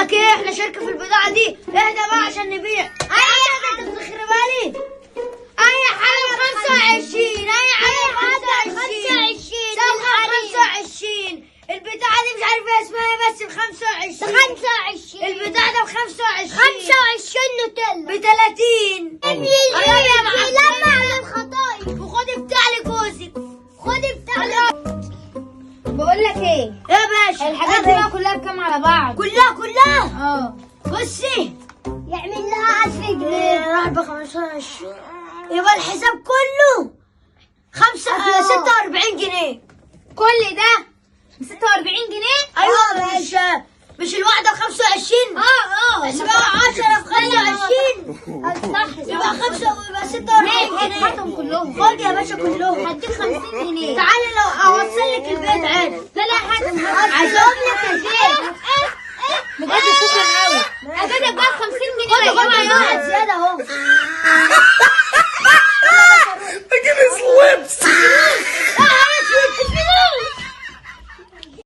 لك ايه، احنا شركه في البضاعه دي، اهدى بقى عشان نبيع. اي انت بتخربها لي. اي حاجه 25، اي حاجه 25 25. البتاعه دي مش عارفه اسمها ايه بس ب 25. 25 البتاع ده ب 25. 25 نوتيلا ب 30. لما على الخطايا. وخدي بتاع لجوزك. خدي بتاع. بقول لك ايه يا باشا الحاجات دي بقى كلها بكام على بعض؟ كلها اه بصي يعمل لها 1000 جنيه. راح ب 25 يبقى الحساب كله 46 جنيه. كل ده ب 46 جنيه؟ ايوه مش الواحده ب 25. اسمها 10 ب 25 صح يبقى 5 ويبقى 46 جنيه. هاتهم كلهم. خد يا باشا كلهم. هديك 50 جنيه. تعالي لو اوصل لك البيت عادي. لا هاتهم. عايز اقول لك البيت بجد شكرا قوي. اجيب لك بقى 50